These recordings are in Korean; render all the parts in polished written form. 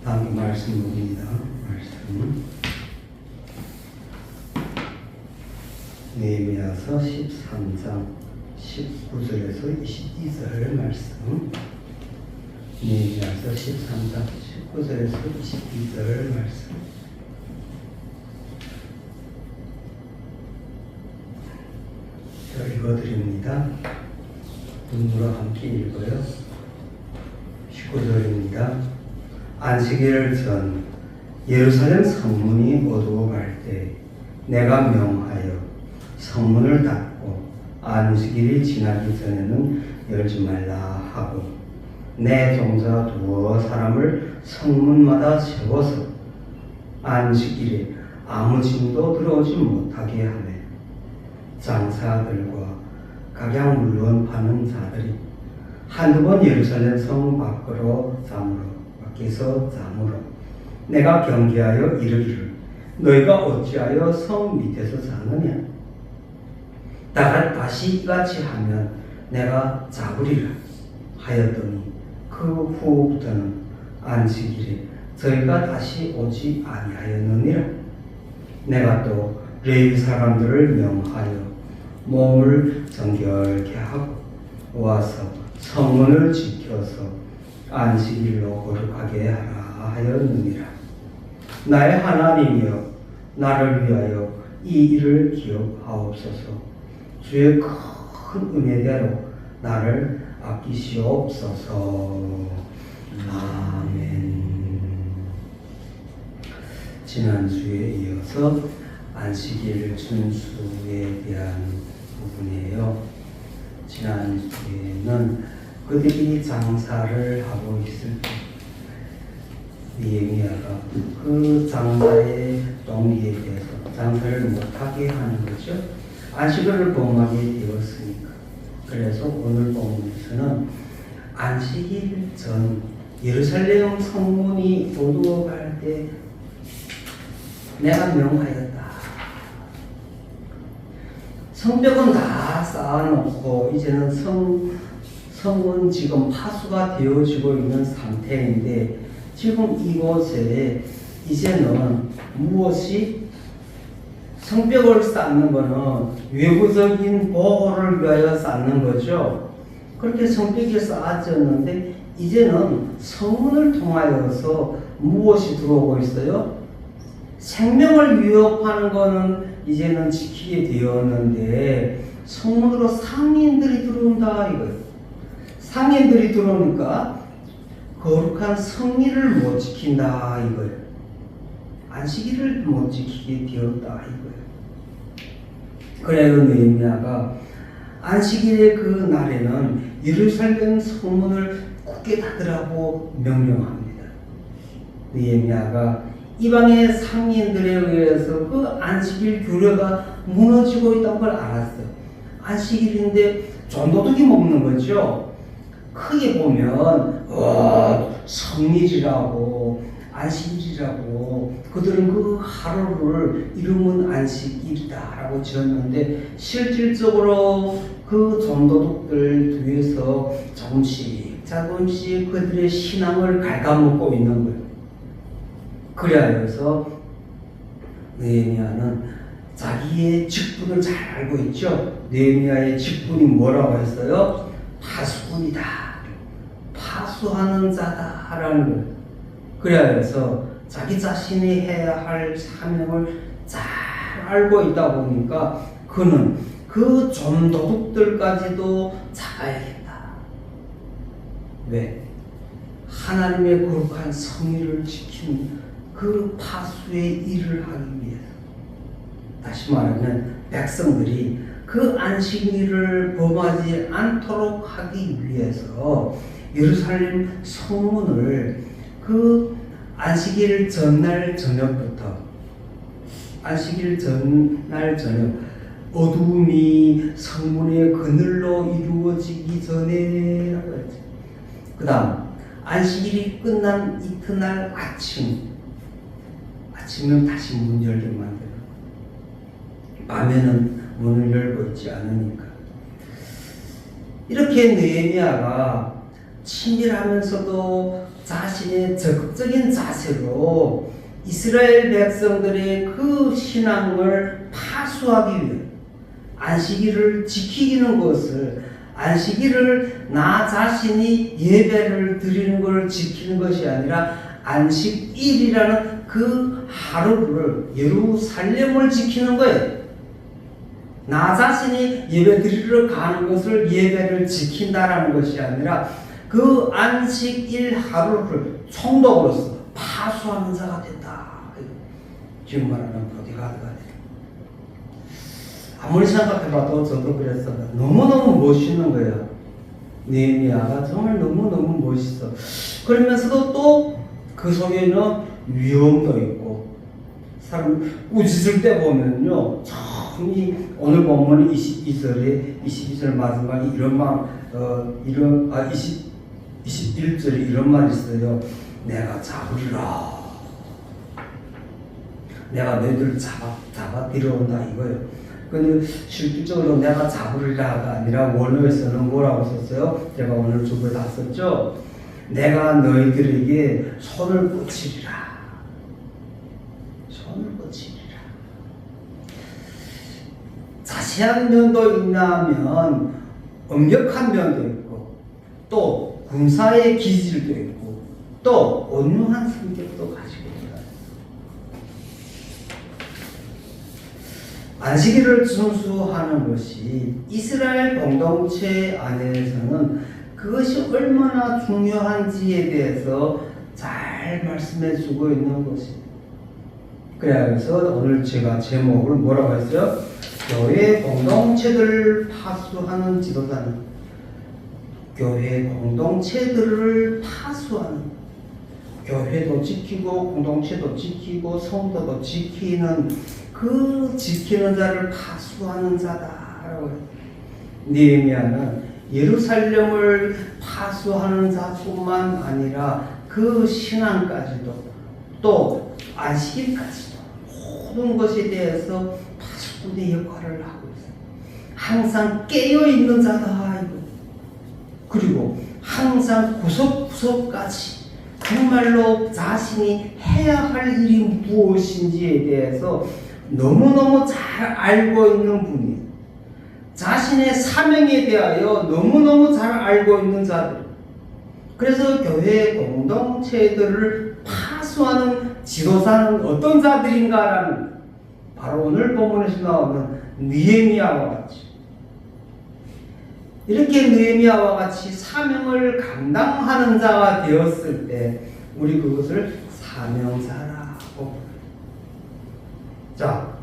함께 말씀 봅니다. 말씀 느헤미야서 13장 19절에서 22절 말씀. 느헤미야서 13장 19절에서 22절 말씀. 자, 읽어드립니다. 눈으로 함께 읽어요. 19절입니다. 안식일 전 예루살렘 성문이 어두워갈 때 내가 명하여 성문을 닫고 안식일이 지나기 전에는 열지 말라 하고 내 종자 두어 사람을 성문마다 세워서 안식일에 아무 짐도 들어오지 못하게 하며 장사들과 각양 물건 파는 자들이 한두 번 예루살렘 성 밖으로 밖에서 잠으로 내가 경계하여 이르기를 너희가 어찌하여 성 밑에서 자느냐 다시 이같이 하면 내가 잡으리라 하였더니 그 후부터는 안식일에 저희가 다시 오지 아니하였느니라. 내가 또 레위 사람들을 명하여 몸을 정결케 하고 와서 성문을 지켜서 안식일로 거룩하게 하라 하였느니라. 나의 하나님이여 나를 위하여 이 일을 기억하옵소서. 주의 큰 은혜대로 나를 아끼시옵소서. 아멘. 지난주에 이어서 안식일 준수에 대한 부분이에요. 지난주에는 그들이 장사를 하고 있을 때 느헤미야가 그 장사의 동기에 대해서 장사를 못하게 하는 거죠. 안식일을 범하게 되었으니까. 그래서 오늘 본문에서는 안식일 전 예루살렘 성문이 어두워갈 때 내가 명하였다. 성벽은 다 쌓아놓고 이제는 성은 지금 파수가 되어지고 있는 상태인데 지금 이곳에 이제는 무엇이 성벽을 쌓는 것은 외부적인 보호를 위하여 쌓는 거죠. 그렇게 성벽이 쌓아졌는데 이제는 성문을 통하여서 무엇이 들어오고 있어요? 생명을 위협하는 것은 이제는 지키게 되었는데 성문으로 상인들이 들어온다 이거예요. 상인들이 들어오니까 거룩한 성리를 못 지킨다 이거예요. 안식일을 못 지키게 되었다 이거예요. 그래서 느헤미야가 안식일의 그 날에는 예루살렘 성문을 굳게 닫으라고 명령합니다. 느헤미야가 이방의 상인들에 의해서 그 안식일 규례가 무너지고 있다는 걸 알았어요. 안식일인데 전도둑이 먹는 거죠. 크게 보면 성일이라고 안식일이라고 그들은 그 하루를 이름은 안식일이다라고 지었는데 실질적으로 그 전도둑들 뒤에서 조금씩 그들의 신앙을 갉아먹고 있는 거예요. 그래서 느헤미야는 자기의 직분을 잘 알고 있죠. 느헤미야의 직분이 뭐라고 했어요? 파수꾼이다. 파수하는 자다라는 거예요. 그래서 자기 자신이 해야 할 사명을 잘 알고 있다 보니까 그는 그 전도둑들까지도 잡아야겠다. 왜? 하나님의 거룩한 성의를 지키는 그 파수의 일을 하기 위해서. 다시 말하면 백성들이 그 안식일을 범하지 않도록 하기 위해서 예루살렘 성문을 그 안식일 전날 저녁부터 어두움이 성문의 그늘로 이루어지기 전에라고 했죠. 그 다음 안식일이 끝난 이튿날 아침은 다시 문 열게 만들어. 밤에는 문을 열고 있지 않으니까. 이렇게 느헤미야가 친밀하면서도 자신의 적극적인 자세로 이스라엘 백성들의 그 신앙을 파수하기 위해 안식일을 지키는 것을, 안식일을 나 자신이 예배를 드리는 것을 지키는 것이 아니라 안식일이라는 그 하루를, 예루살렘을 지키는 거예요. 나 자신이 예배 드리러 가는 것을 예배를 지킨다라는 것이 아니라 그 안식일 하루를 총독으로서 파수하는 자가 된다. 지금 말하는 보디가드가 된다. 아무리 생각해봐도 저도 그랬어요. 너무너무 멋있는 거예요. 느헤미야가 정말 너무너무 멋있어. 그러면서도 또 그 속에는 위험도 있고, 사람 꾸짖을 때 보면요, 참 오늘 본문 22절 마지막에 이런 말, 21절에 이런 말이 있어요. 내가 잡으리라. 내가 너희들 잡아 들여온다 이거예요. 근데 실질적으로 내가 잡으리라가 아니라 원어에서는 뭐라고 썼어요? 제가 오늘 주부에 다 썼죠? 내가 너희들에게 손을 뻗치리라. 손을 뻗치리라. 자세한 면도 있나면 엄격한 면도 있고, 또 군사의 기질도 있고, 또 온유한 성격도 가지고 있어요. 안식일을 준수하는 것이 이스라엘 공동체 안에서는 그것이 얼마나 중요한지에 대해서 잘 말씀해 주고 있는 것입니다. 그래서 오늘 제가 제목을 뭐라고 했어요? 교회 공동체들을 파수하는 지도자는, 교회 공동체들을 파수하는, 교회도 지키고 공동체도 지키고 성도도 지키는 그 지키는 자를 파수하는 자다라고 해요. 느헤미야는 예루살렘을 파수하는 자뿐만 아니라 그 신앙까지도, 또 안식일까지도 모든 것에 대해서 파수꾼의 역할을 하고 있어요. 항상 깨어있는 자다. 그리고 항상 구석구석까지 정말로 자신이 해야 할 일이 무엇인지에 대해서 너무너무 잘 알고 있는 분이에요. 자신의 사명에 대하여 너무너무 잘 알고 있는 자들. 그래서 교회 공동체들을 파수하는 지도자는 어떤 자들인가라는, 바로 오늘 본문에서 나오는 느헤미야와 같이, 이렇게 느헤미야와 같이 사명을 감당하는 자가 되었을 때 우리 그것을 사명자라고. 자,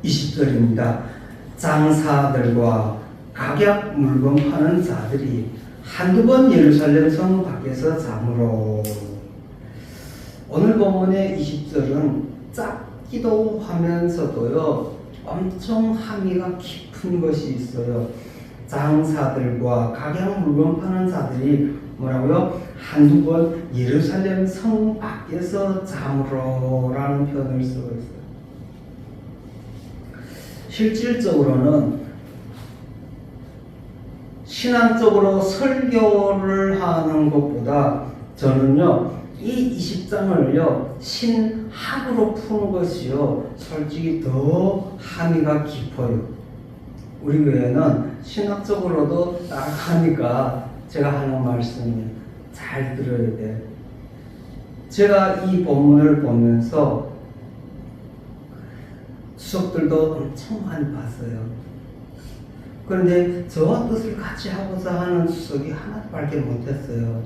20절입니다. 장사들과 각약 물건 파는 자들이 한두 번 예루살렘 성 밖에서 잠으로. 오늘 본문의 20절은 짧기도 하면서도요, 엄청 함의가 깊은 것이 있어요. 장사들과 각양 물건 파는 자들이 뭐라고요? 한두 번 예루살렘 성 밖에서 잠으로라는 표현을 쓰고 있어요. 실질적으로는 신앙적으로 설교를 하는 것보다 저는요, 이 20장을요, 신학으로 푸는 것이요, 솔직히 더 함의가 깊어요. 우리 교회는 신학적으로도 따라가니까 제가 하는 말씀이 잘 들어야 돼. 제가 이 본문을 보면서 수석들도 엄청 많이 봤어요. 그런데 저와 뜻을 같이 하고자 하는 수석이 하나밖에 못했어요.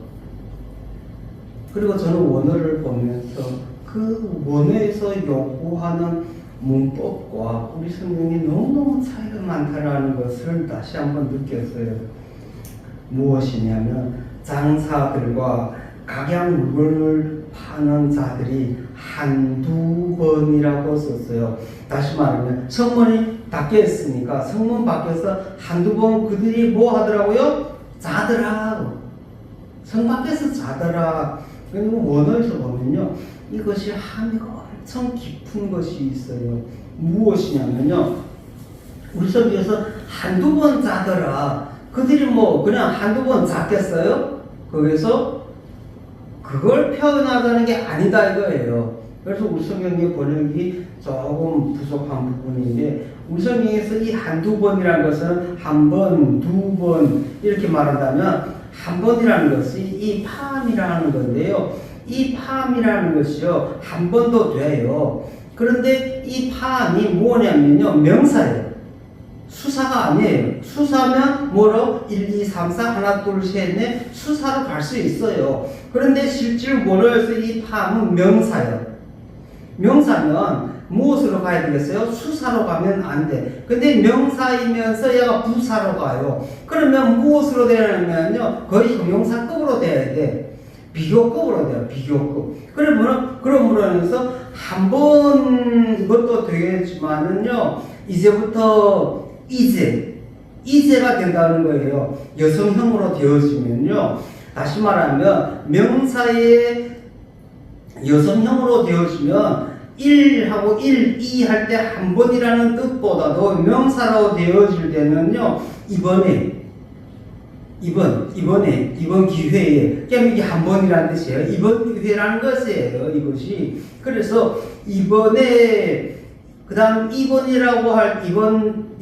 그리고 저는 원어를 보면서 그 원어에서 요구하는 문법과 우리 성경이 너무너무 차이가 많다는 것을 다시 한번 느꼈어요. 무엇이냐면 장사들과 각양 물건을 파는 자들이 한두 번이라고 썼어요. 다시 말하면 성문이 닫혀 있으니까 성문 밖에서 한두 번 그들이 뭐 하더라고요? 자더라. 성 밖에서 자더라. 그리고 원어에서 보면요, 이것이 함의가 엄청 깊은 것이 있어요. 무엇이냐면요, 우리 성경에서 한두 번 자더라. 그들이 뭐 그냥 한두 번 잤겠어요? 거기서 그걸 표현하자는 게 아니다 이거예요. 그래서 우리 성경의 번역이 조금 부족한 부분인데, 우리 성경에서 이 한두 번이라는 것은 한 번, 두 번 이렇게 말한다면, 한 번이라는 것이 이 팜이라는 건데요. 이 팜이라는 것이요, 한 번도 돼요. 그런데 이 팜이 뭐냐면요, 명사예요. 수사가 아니에요. 수사면 뭐로? 1, 2, 3, 4, 하나, 둘, 셋, 넷 수사로 갈 수 있어요. 그런데 실제로 뭐로 해서 이 팜은 명사예요. 명사면 무엇으로 가야 되겠어요? 수사로 가면 안 돼. 근데 명사이면서 얘가 부사로 가요. 그러면 무엇으로 되냐면요, 거의 형용사급으로 돼야 돼. 비교급으로 돼요. 비교급. 그러므로 해서 한 번 것도 되겠지만은요, 이제부터 이제가 된다는 거예요. 여성형으로 되어지면요, 다시 말하면 명사의 여성형으로 되어지면 1하고 1, 2 할 때 한 번이라는 뜻보다도 명사로 되어질 때는요, 이번 기회에, 그러니까 이게 한 번이라는 뜻이에요. 이번 기회라는 것이에요, 이것이. 그래서 이번에, 그 다음 이번이라고 할, 이번,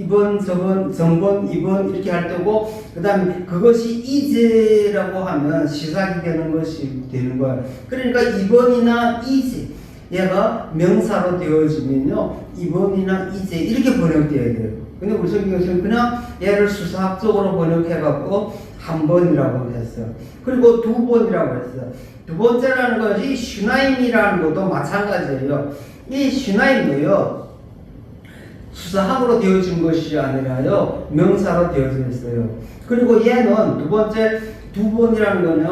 저번, 전번, 이번 이렇게 할 때고, 그 다음에 그것이 이제라고 하면 시작이 되는 것이 되는 거예요. 그러니까 이번이나 이제, 얘가 명사로 되어지면요, 이번이나 이제 이렇게 번역되어야 돼요. 근데 우리 성경에서는 그냥 얘를 수사학적으로 번역해갖고 한 번이라고 했어요. 그리고 두 번이라고 했어요. 두 번째라는 것이 슈나임이라는 것도 마찬가지예요. 이 슈나임도요, 수사학으로 되어진 것이 아니라요, 명사로 되어져 있어요. 그리고 얘는 두 번이라는 거는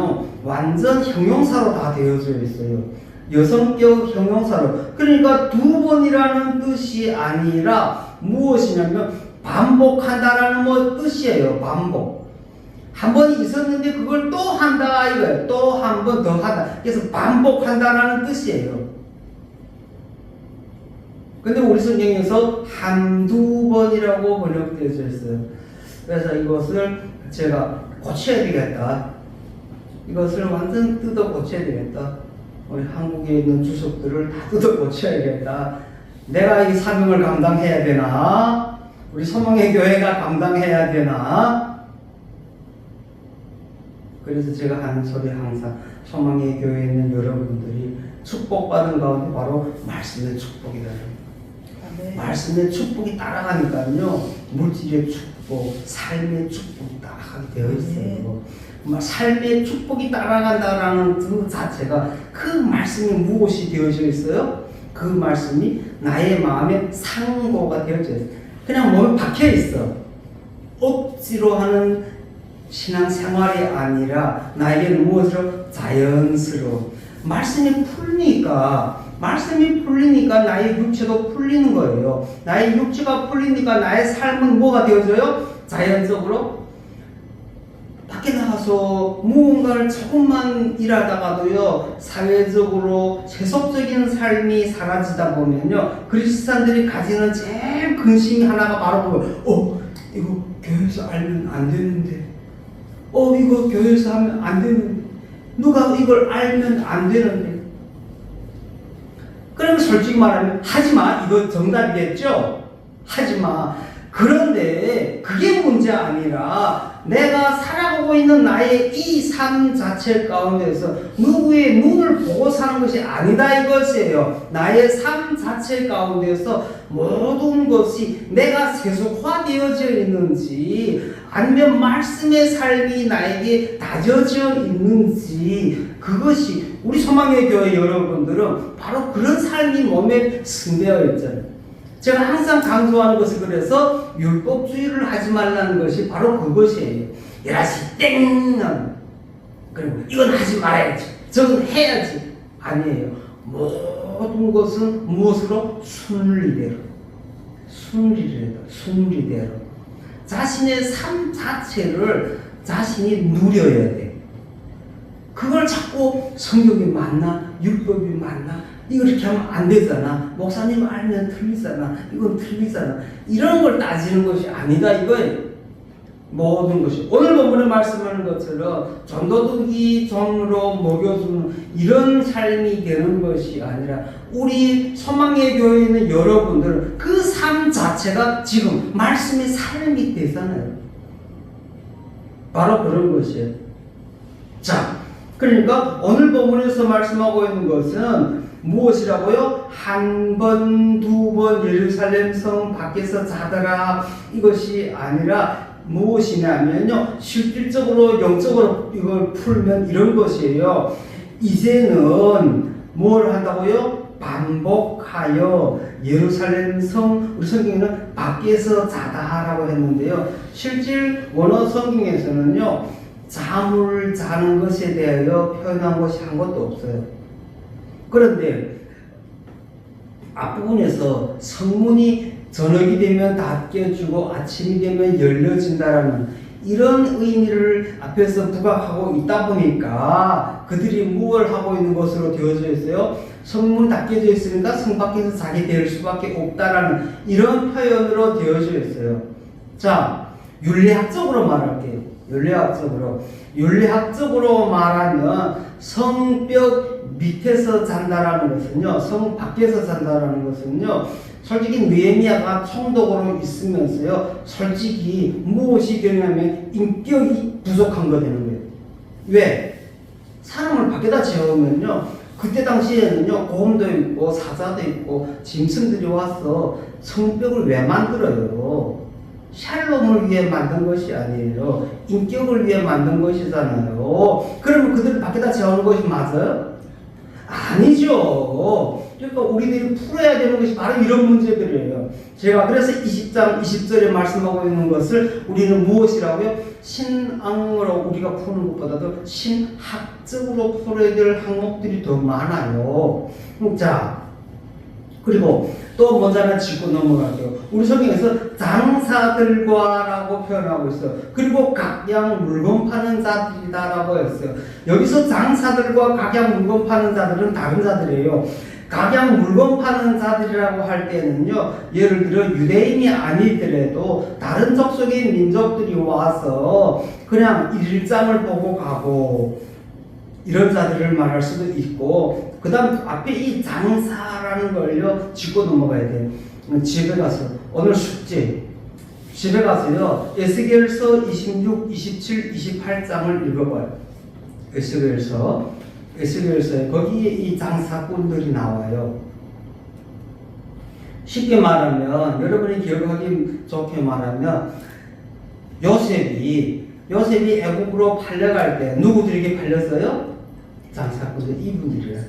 완전 형용사로 다 되어져 있어요. 여성격 형용사로. 그러니까 두 번이라는 뜻이 아니라 무엇이냐면 반복한다라는 뭐 뜻이에요. 반복. 한 번이 있었는데 그걸 또 한다 이거예요. 또 한 번 더 하다. 그래서 반복한다라는 뜻이에요. 근데 우리 성경에서 한두 번이라고 번역되어져 있어요. 그래서 이것을 제가 고쳐야 되겠다. 이것을 완전 뜯어 고쳐야 되겠다. 우리 한국에 있는 주석들을 다 뜯어 고쳐야겠다. 내가 이 사명을 감당해야 되나? 우리 소망의 교회가 감당해야 되나? 그래서 제가 하는 소리 항상, 소망의 교회에 있는 여러분들이 축복받은 가운데 바로 말씀의 축복이다. 네. 말씀의 축복이 따라가니까요, 물질의 축복, 삶의 축복이 따라가게 되어 있어요. 네. 삶의 축복이 따라간다라는 그 자체가, 그 말씀이 무엇이 되어져 있어요? 그 말씀이 나의 마음에 상고가 되어져 있어요. 그냥 몸에 박혀 있어. 억지로 하는 신앙생활이 아니라 나에게는 무엇으로? 자연스러워. 말씀이 풀리니까 나의 육체도 풀리는 거예요. 나의 육체가 풀리니까 나의 삶은 뭐가 되어져요? 자연적으로 밖에 나가서 무언가를 조금만 일하다가도요, 사회적으로 세속적인 삶이 사라지다 보면요, 그리스도인들이 가지는 제일 근심이 하나가 바로 뭐예요? 이거 교회에서 알면 안 되는데, 이거 교회에서 하면 안 되는데, 누가 이걸 알면 안 되는데. 그러면 솔직히 말하면 하지마, 이거 정답이겠죠? 하지마. 그런데 그게 문제 아니라 내가 살아가고 있는 나의 이 삶 자체 가운데서 누구의 눈을 보고 사는 것이 아니다 이것이에요. 나의 삶 자체 가운데서 모든 것이 내가 세속화되어져 있는지, 아니면 말씀의 삶이 나에게 다져져 있는지, 그것이 우리 소망의 교회 여러분들은 바로 그런 삶이 몸에 스며져 있잖아요. 제가 항상 강조하는 것을, 그래서 율법주의를 하지 말라는 것이 바로 그것이에요. 11시 땡! 그리고 이건 하지 말아야지, 저건 해야지. 아니에요. 모든 것은 무엇으로? 순리대로. 자신의 삶 자체를 자신이 누려야 돼. 그걸 자꾸 성경이 맞나? 율법이 맞나? 이거 이렇게 하면 안 되잖아. 목사님 알면 틀리잖아. 이건 틀리잖아. 이런 걸 따지는 것이 아니다 이거예요. 모든 것이 오늘 본문에 말씀하는 것처럼 전도둑이 전으로 먹여주는 이런 삶이 되는 것이 아니라 우리 소망의 교회에 있는 여러분들은 그 삶 자체가 지금 말씀의 삶이 되잖아요. 바로 그런 것이에요. 자, 그러니까 오늘 본문에서 말씀하고 있는 것은 무엇이라고요? 한 번, 두 번 예루살렘 성 밖에서 자더라 이것이 아니라 무엇이냐면요, 실질적으로 영적으로 이걸 풀면 이런 것이에요. 이제는 뭘 한다고요? 반복하여 예루살렘 성, 우리 성경에는 밖에서 자다라고 했는데요, 실질 원어 성경에서는요 잠을 자는 것에 대하여 표현한 것이 한 것도 없어요. 그런데 앞부분에서 성문이 저녁이 되면 닫혀주고 아침이 되면 열려진다라는 이런 의미를 앞에서 부각하고 있다 보니까 그들이 무엇을 하고 있는 것으로 되어져 있어요? 성문 닫혀져 있으니까 성 밖에서 자게 될 수밖에 없다라는 이런 표현으로 되어져 있어요. 자, 윤리학적으로 말할게요. 윤리학적으로 말하면 성벽 밑에서 잔다라는 것은요, 성 밖에서 잔다라는 것은요, 솔직히 느헤미야가 총독으로 있으면서요, 솔직히 무엇이 되냐면 인격이 부족한 거 되는 거예요. 왜? 사람을 밖에다 재우면요, 그때 당시에는요, 고음도 있고 사자도 있고 짐승들이 와서 성벽을 왜 만들어요? 샬롬을 위해 만든 것이 아니에요. 인격을 위해 만든 것이잖아요. 그러면 그들을 밖에다 재우는 것이 맞아요? 아니죠. 그러니까 우리들이 풀어야 되는 것이 바로 이런 문제들이에요. 제가 그래서 20장 20절에 말씀하고 있는 것을 우리는 무엇이라고요? 신앙으로 우리가 푸는 것보다도 신학적으로 풀어야 될 항목들이 더 많아요. 자, 그리고 또 먼저 하나 짚고 넘어갈게요. 우리 성경에서 장사들과라고 표현하고 있어요. 그리고 각양 물건 파는 자들이다라고 했어요. 여기서 장사들과 각양 물건 파는 자들은 다른 자들이에요. 각양 물건 파는 자들이라고 할 때는요, 예를 들어 유대인이 아니더라도 다른 족속의 민족들이 와서 그냥 일장을 보고 가고 이런 자들을 말할 수도 있고, 그 다음 앞에 이 장사라는 걸요 짚고 넘어가야 돼요. 집에 가서 오늘 숙제 집에 가서요 에스겔서 26, 27, 28장을 읽어봐요. 에스겔서에 거기에 이 장사꾼들이 나와요. 쉽게 말하면, 여러분이 기억하기 좋게 말하면, 요셉이 애국으로 팔려갈 때 누구들에게 팔렸어요? 장사꾼들, 이분들이에요.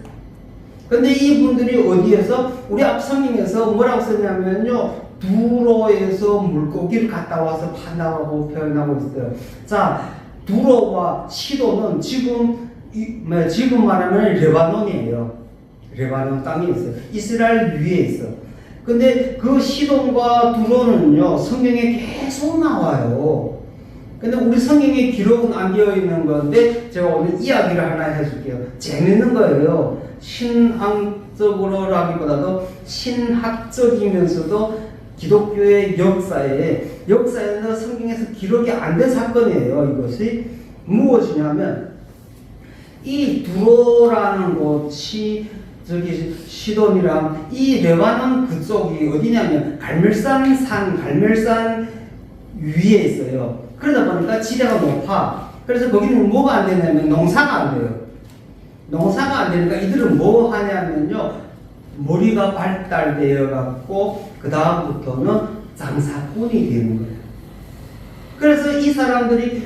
근데 이분들이 어디에서? 우리 앞 성경에서 뭐라고 썼냐면요, 두로에서 물고기를 갖다 와서 판다고 표현하고 있어요. 자, 두로와 시도는 지금 말하면 레바논이에요. 레바논 땅에 있어요. 이스라엘 위에 있어. 근데 그 시돈과 두로는요, 성경에 계속 나와요. 근데 우리 성경에 기록은 안 되어 있는 건데, 제가 오늘 이야기를 하나 해줄게요. 재밌는 거예요. 신앙적으로라기보다도 신학적이면서도 기독교의 역사에는 성경에서 기록이 안 된 사건이에요. 이것이 무엇이냐면, 이 두로라는 곳이 시돈이랑 이 레바논 그쪽이 어디냐면 갈멜산 위에 있어요. 그러다 보니까 지대가 높아. 그래서 거기는 뭐가 안 되냐면 농사가 안 돼요. 농사가 안 되니까 이들은 뭐 하냐면요, 머리가 발달되어 갖고 그 다음부터는 장사꾼이 되는 거예요. 그래서 이 사람들이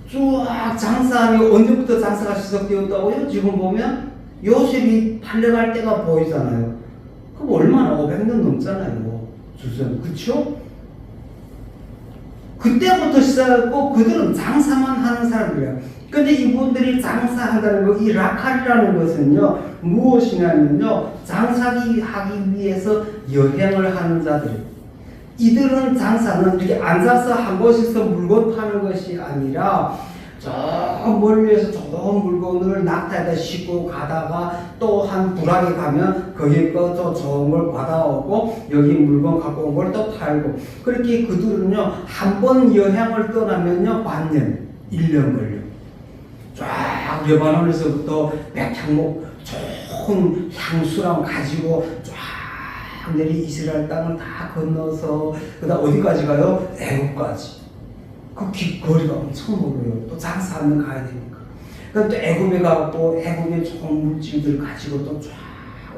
쭉 장사하며, 언제부터 장사가 시작되었다고요? 지금 보면 요셉이 팔려갈 때가 보이잖아요. 그럼 얼마나 500년 넘잖아요. 주선. 그쵸? 그때부터 시작하고 그들은 장사만 하는 사람들이야. 근데 이분들이 장사한다는 거, 이 라칼이라는 것은요, 무엇이냐면요, 장사하기 위해서 여행을 하는 자들이에요. 이들은 장사는 이렇게 앉아서 한 곳에서 물건 파는 것이 아니라 저 멀리에서 좋은 물건을 낙타에다 싣고 가다가 또 한 부락에 가면 거기에 또 좋은 걸 받아오고 여기 물건 갖고 온 걸 또 팔고 그렇게 그들은요 한 번 여행을 떠나면요 반년 1년 걸려 쫙 레바논에서부터 백향목 좋은 향수랑 가지고 쫙 내리 이스라엘 땅을 다 건너서 그다음 어디까지 가요? 애국까지. 그 거리가 엄청 멀어요. 또 장사하면 가야 되니까. 그럼 또 애굽에 가고 애굽의 좋은 물질들 가지고 또 쫙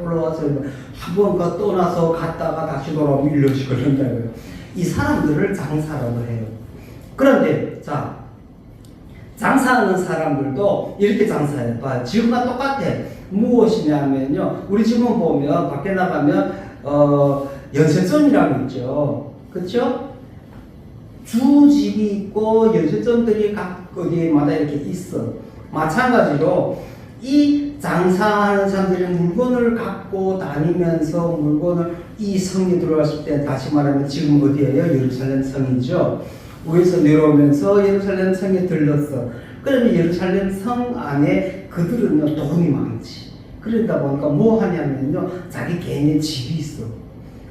올라와서 한번 떠나서 갔다가 다시 돌아오면 1년씩 걸린다고요. 이 사람들을 장사라고 해요. 그런데 자 장사하는 사람들도 이렇게 장사해요. 봐, 지금과 똑같아. 무엇이냐면요. 우리 지금 보면 밖에 나가면 연세점이라고 있죠. 그렇죠? 주집이 있고 연세점들이 각 어디마다 이렇게 있어. 마찬가지로 이 장사하는 사람들이 물건을 갖고 다니면서 물건을 이 성에 들어왔을 때 다시 말하면 지금 어디예요? 예루살렘 성이죠. 위에서 내려오면서 예루살렘 성에 들렀어. 그러면 예루살렘 성 안에 그들은요 돈이 많지. 그러다 보니까 뭐 하냐면요 자기 개인의 집이 있어.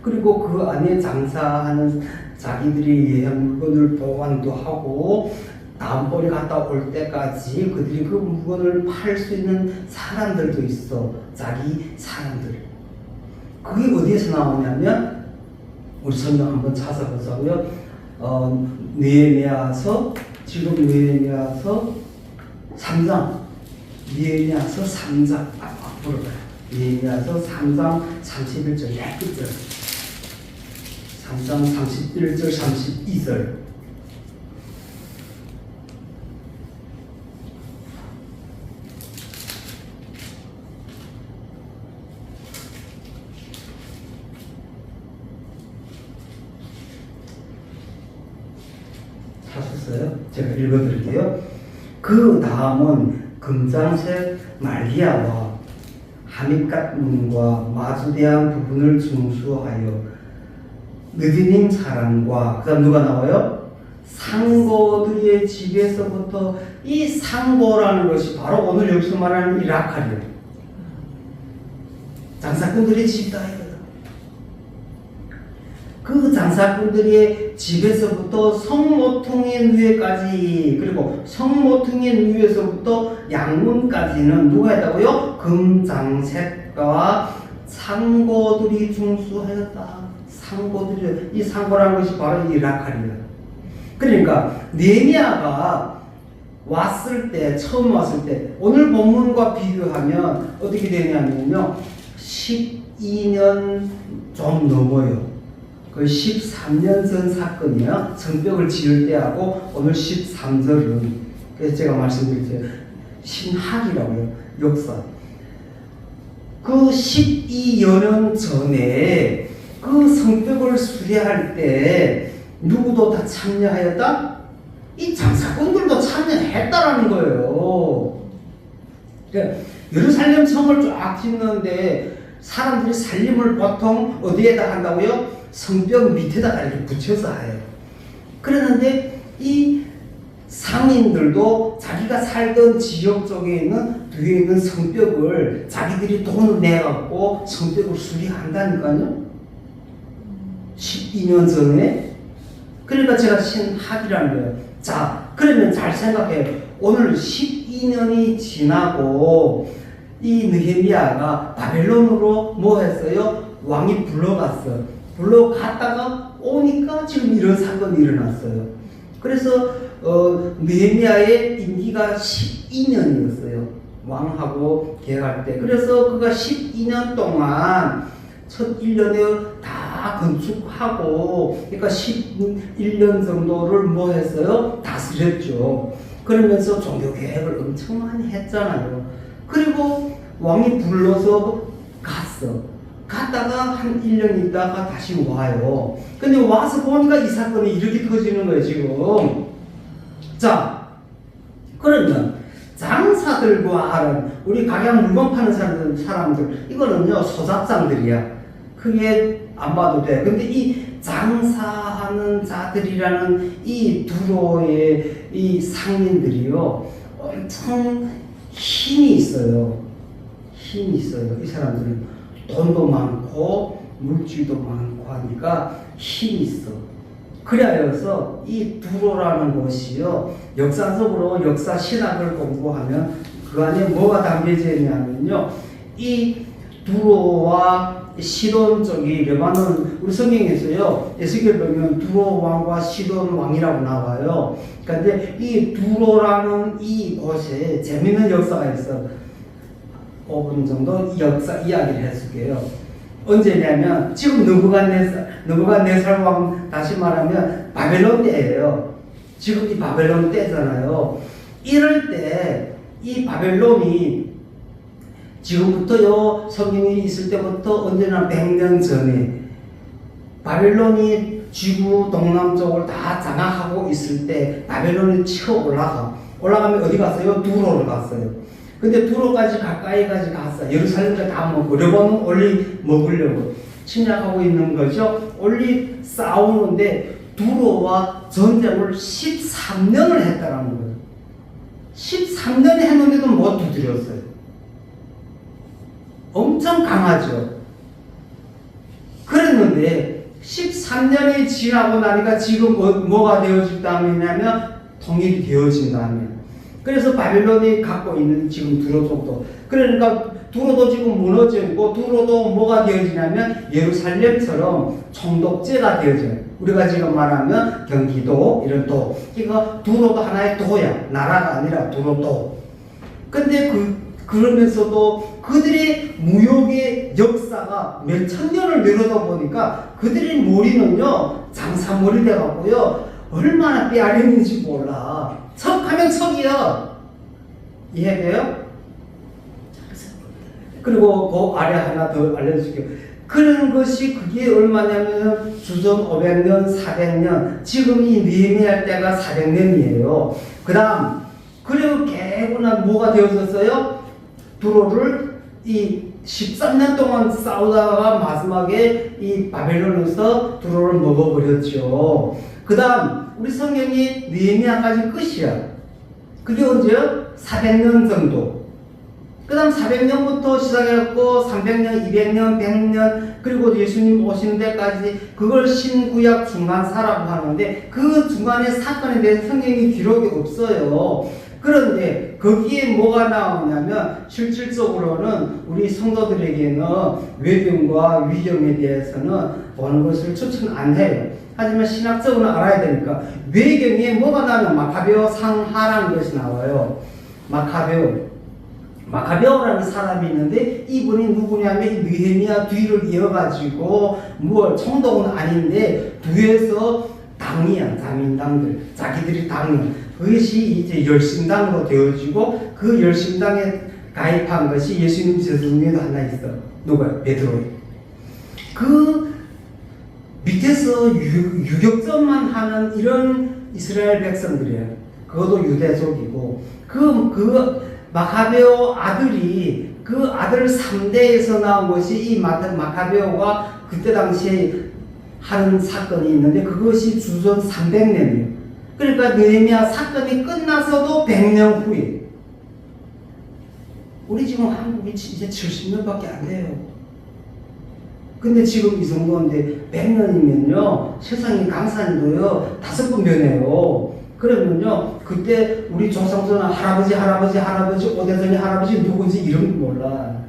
그리고 그 안에 장사하는 자기들이 예한 물건을 보관도 하고 다음번에 갔다 올 때까지 그들이 그 물건을 팔 수 있는 사람들도 있어. 자기 사람들. 그게 어디에서 나오냐면 우리 성경 한번 찾아보자고요. 느헤미야서 지금 느헤미야서 3장 느헤미야서 3장 앞으로 가요. 느헤미야서 3장 31절 끝절 3장 31절 32절 하셨어요? 제가 읽어드릴게요. 그 다음은 금장색 말기야와 하밋갓 문과 마주대한 부분을 중수하여 느디님 사람과 그 다음 누가 나와요? 상고들의 집에서부터 이 상고라는 것이 바로 오늘 여기서 말하는 이 라칼이에요. 장사꾼들의 집이다 이거다. 그 장사꾼들의 집에서부터 성모퉁이 위에까지 그리고 성모퉁이 위에서부터 양문까지는 누가 했다고요? 금장색과 상고들이 중수하였다. 상고들이 이 상고라는 것이 바로 이 라칼이에요. 그러니까 느헤미야가 왔을 때 처음 왔을 때 오늘 본문과 비교하면 어떻게 되냐면요 12년 좀 넘어요. 그 13년 전 사건이야. 성벽을 지을 때하고 오늘 13절은 그래서 제가 말씀드렸죠. 신학이라고요. 역사. 그 12여 년 전에 그 성벽을 수리할 때 누구도 다 참여하였다? 이 장사꾼들도 참여했다라는 거예요. 그러니까 예루살렘 성을 쫙 짓는데 사람들이 살림을 보통 어디에다 한다고요? 성벽 밑에다가 이렇게 붙여서 해요. 그러는데 이 상인들도 자기가 살던 지역 쪽에 있는 뒤에 있는 성벽을 자기들이 돈을 내갖고 성벽을 수리한다니까요. 12년 전에. 그러니까 제가 신학이라는 거예요. 자, 그러면 잘 생각해요. 오늘 12년이 지나고 이 느헤미야가 바벨론으로 뭐 했어요? 왕이 불러갔어. 불러갔다가 오니까 지금 이런 사건이 일어났어요. 그래서 느헤미야의 임기가 12년이었어요. 왕하고 계획할 때. 그래서 그가 12년 동안 첫 1년에 다 건축하고 그러니까 11년 정도를 뭐 했어요? 다스렸죠. 그러면서 종교 계획을 엄청 많이 했잖아요. 그리고 왕이 불러서 갔어. 갔다가 한 1년 있다가 다시 와요. 근데 와서 보니까 이 사건이 이렇게 터지는 거예요, 지금. 자, 그러면 장사들과 하는 우리 가게 물건 파는 사람들 이거는요, 소잡장들이야. 크게 안 봐도 돼. 근데 이 장사하는 자들이라는 이 두로의 이 상인들이요, 엄청 힘이 있어요. 힘이 있어요. 이 사람들은 돈도 많고 물질도 많고 하니까 힘이 있어. 그래서 이 두로라는 곳이요, 역사적으로 역사 신학을 공부하면 그 안에 뭐가 담겨져 있냐면요, 이 두로와 시돈 쪽이 레바논, 우리 성경에서요, 에스겔 보면 두로 왕과 시돈 왕이라고 나와요. 그런데 이 두로라는 이 곳에 재밌는 역사가 있어. 5분 정도 역사 이야기를 해줄게요. 언제냐면 지금 느부갓네살 왕, 다시 말하면 바벨론 때예요. 지금 이 바벨론 때잖아요. 이럴 때 이 바벨론이 지금부터요, 성경이 있을 때부터 언제나 100년 전에 바벨론이 지구 동남쪽을 다 장악하고 있을 때 바벨론이 치어 올라가면 어디 갔어요? 두로를 갔어요. 근데 두로까지 가까이까지 갔어. 예루살렘까지 다 먹고 레바논 올리 먹으려고 침략하고 있는 거죠. 올리 싸우는데 두로와 전쟁을 13년을 했다라는 거예요. 13년 했는데도 못 두드렸어요. 엄청 강하죠. 그랬는데 13년이 지나고 나니까 지금 뭐가 되어진다면 통일이 되어진다면, 그래서 바벨론이 갖고 있는 지금 두로 쪽도, 그러니까 두로도 지금 무너지고 두로도 뭐가 되어지냐면 예루살렘처럼 총독제가 되어져요. 우리가 지금 말하면 경기도 이런 도, 그러니까 두로도 하나의 도야, 나라가 아니라 두로도. 근데 그러면서도 그들의 무역의 역사가 몇천 년을 내려다 보니까 그들의 머리는요, 장사머리 돼갖고요, 얼마나 빼앗겼는지 몰라. 척하면 척이야. 이해돼요? 그리고 그 아래 하나 더 알려줄게요. 그런 것이 그게 얼마냐면 주전 500년, 400년, 지금 이 느헤미야 때가 400년이에요. 그 다음, 그리고 개구나 뭐가 되어졌어요? 두로를 이 13년 동안 싸우다가 마지막에 이 바벨론에서 두로를 먹어버렸죠. 그 다음, 우리 성경이 느헤미야까지 끝이야. 그게 언제요? 400년 정도. 그 다음 400년부터 시작해갖고 300년, 200년, 100년, 그리고 예수님 오시는 데까지, 그걸 신구약 중간사라고 하는데 그 중간에 사건에 대해서 성경이 기록이 없어요. 그런데 거기에 뭐가 나오냐면 실질적으로는 우리 성도들에게는 외경과 위경에 대해서는 보는 것을 추천 안 해요. 하지만 신학적으로 알아야 되니까 외경에 뭐가 나오면 마카베오 상하라는 것이 나와요. 마카베오라는 사람이 있는데 이분이 누구냐면 느헤미야 뒤를 이어가지고 총독은 아닌데 뒤에서 당이야, 자민당들, 자기들이 당이야. 그것이 이제 열심당으로 되어지고 그 열심당에 가입한 것이 예수님 제자중에도 하나 있어. 누가? 베드로. 그 밑에서 유격전만 하는 이런 이스라엘 백성들이에요. 그것도 유대족이고 그 마카베오 아들이 그 아들 3대에서 나온 것이 이 마카베오가 그때 당시에 하는 사건이 있는데 그것이 주전 300년이에요. 그러니까 느헤미야 사건이 끝나서도 100년 후에, 우리 지금 한국이 이제 70년밖에 안 돼요. 근데 지금 이 정도인데 100년이면요 세상이 강산도요 5번 변해요. 그러면요 그때 우리 조상조상 할아버지 오대선이 할아버지 누군지 이름 몰라.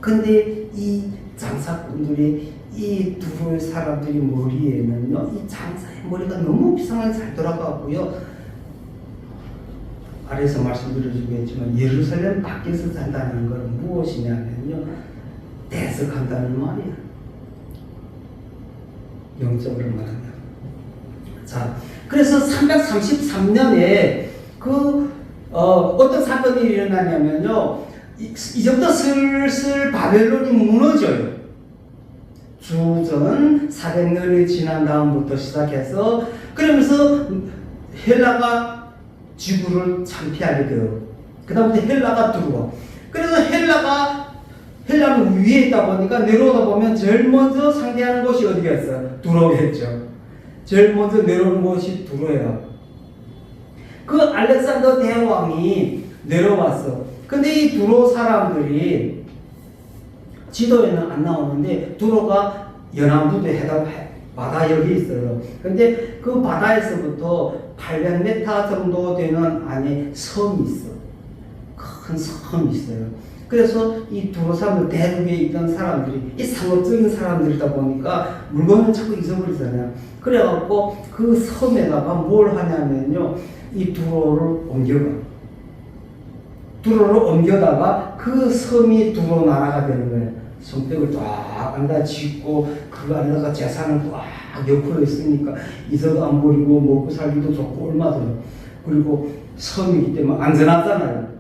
근데 이 장사꾼들이 이 두 사람들이 머리에는요 이 장사의 머리가 너무 비상하게 잘 돌아가고요. 아래에서 말씀드려주겠지만 예루살렘 밖에서 산다는 건 무엇이냐면요 대석한다는 말이야. 영적으로 말하면. 자, 그래서 333년에 어떤 사건이 일어나냐면요 이제부터 슬슬 바벨론이 무너져요. 주전 400년이 지난 다음부터 시작해서, 그러면서 헬라가 지구를 참패하게 돼요. 그 다음부터 헬라가 들어와. 그래서 헬라는 위에 있다 보니까 내려오다 보면 제일 먼저 상대하는 곳이 어디겠어요? 두로겠죠. 제일 먼저 내려오는 곳이 두로예요. 그 알렉산더 대왕이 내려왔어. 근데 이 두로 사람들이 지도에는 안 나오는데 두로가 연안부두에 해당 바다 여기 있어요. 근데 그 바다에서부터 800m 정도 되는 안에 섬이 있어. 큰 섬이 있어요. 그래서 이 두로 사람들 대륙에 있던 사람들이 이 상업적인 사람들이다 보니까 물건을 자꾸 잊어버리잖아요. 그래갖고 그 섬에다가 뭘 하냐면요, 이 두로를 옮겨가. 두로를 옮겨다가 그 섬이 두로 나라가 되는 거예요. 성벽을 쫙 안다 짓고 그 안에다가 재산을 쫙 엮어 있으니까 이서도 안 버리고 먹고 살기도 좋고 얼마든지. 그리고 섬이기 때문에 안전하잖아요.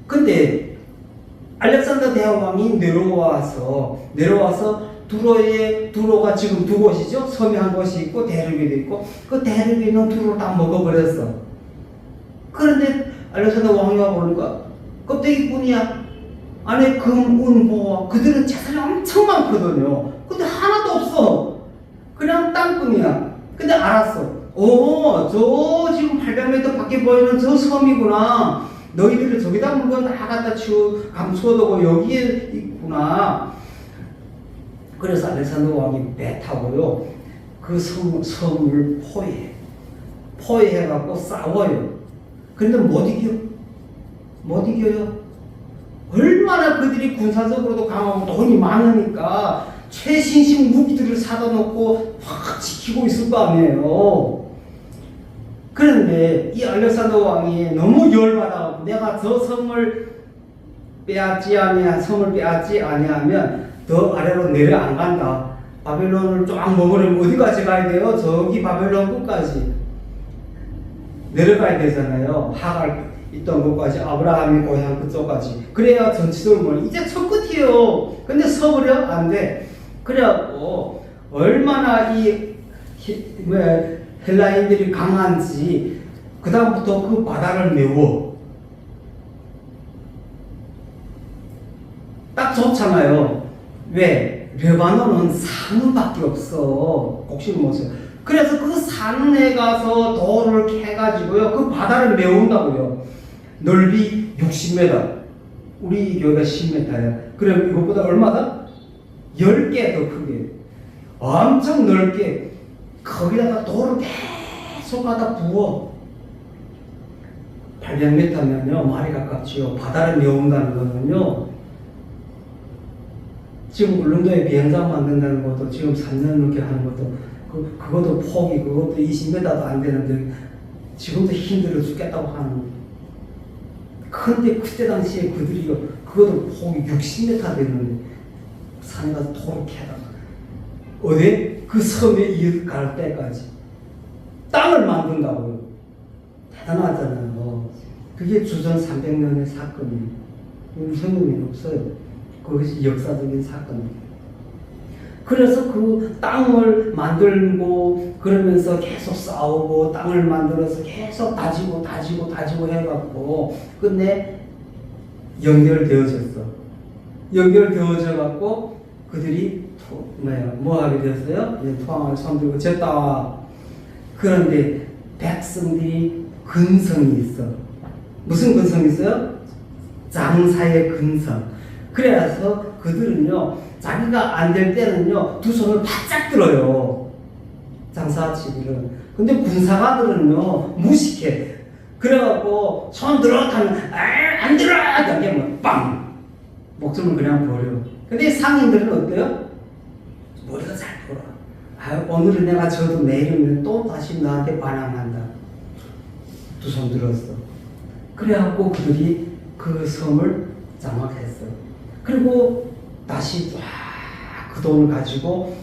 근데 알렉산더 대왕이 내려와서 두로가 지금 두 곳이죠. 섬이 한 곳이 있고 대륙에도 있고 그 대륙에 있는 두로를 다 먹어버렸어. 그런데 알렉산더 왕이 와보니까 껍데기뿐이야. 안에 금, 은, 보화. 그들은 재산이 엄청 많거든요. 근데 하나도 없어. 그냥 땅뿐이야. 근데 알았어. 저 지금 800m 밖에 보이는 저 섬이구나. 너희들을 저기다 물건 다 갖다 감추어두고 여기에 있구나. 그래서 알렉산더 왕이 배 타고요, 그 섬을 포위해. 포위해갖고 싸워요. 근데 못 이겨요. 얼마나 그들이 군사적으로도 강하고 돈이 많으니까 최신식 무기들을 사다 놓고 확 지키고 있을 거 아니에요. 그런데 이 알렉산더 왕이 너무 열받아 내가 저 섬을 빼앗지 아니하면 더 아래로 내려 안 간다. 바벨론을 쫙 먹으려면 어디까지 가야 돼요? 저기 바벨론 끝까지 내려가야 되잖아요. 하갈 있던 곳까지, 아브라함의 고향 그쪽까지. 그래야 전체적으로 이제 첫 끝이에요. 근데 서버려? 안 돼. 그래갖고 얼마나 헬라인들이 강한지 그 다음부터 그 바다를 메워. 딱 좋잖아요. 왜? 레바논은 산밖에 없어. 곡식을 못 써. 그래서 그 산에 가서 돌을 캐가지고요, 그 바다를 메운다고요. 넓이 60m. 우리 교회가 10m야. 그럼 이것보다 얼마다? 10개 더 크게. 엄청 넓게. 거기다가 돌을 계속 갖다 부어. 800m면요, 말이 가깝지요. 바다를 메운다는 거는요, 지금 울릉도에 비행장 만든다는 것도 지금 3년 넘게 하는 것도 그것도 폭이 그것도 20m도 안 되는데 지금도 힘들어 죽겠다고 하는 거예요. 그런데 그때 당시에 그들이 그것도 폭이 60m 되는데 산에 가서 돌을 캐다가 어디? 그 섬에 이어갈 때까지 땅을 만든다고요. 대단하잖아요. 그게 주전 300년의 사건이에요. 무슨 의미 없어요. 그것이 역사적인 사건이에요. 그래서 그 땅을 만들고 그러면서 계속 싸우고 땅을 만들어서 계속 다지고 해갖고 끝내 연결되어졌어. 연결되어져 갖고 그들이 뭐 하게 됐어요? 토항을 손들고 졌다. 그런데 백성들이 근성이 있어. 무슨 근성이 있어요? 장사의 근성. 그래서 그들은요, 자기가 안 될 때는요, 두 손을 바짝 들어요. 장사치들은. 근데 군사가들은요, 무식해. 그래갖고, 손 들어! 하면, 안 들어! 이렇게 하면, 빵! 목숨을 그냥 버려. 근데 상인들은 어때요? 머리가 잘 돌아. 오늘은 내가 져도 내일이면 또 다시 나한테 반항한다. 두 손 들었어. 그래갖고 그들이 그 섬을 장악했어. 그리고 다시 그 돈을 가지고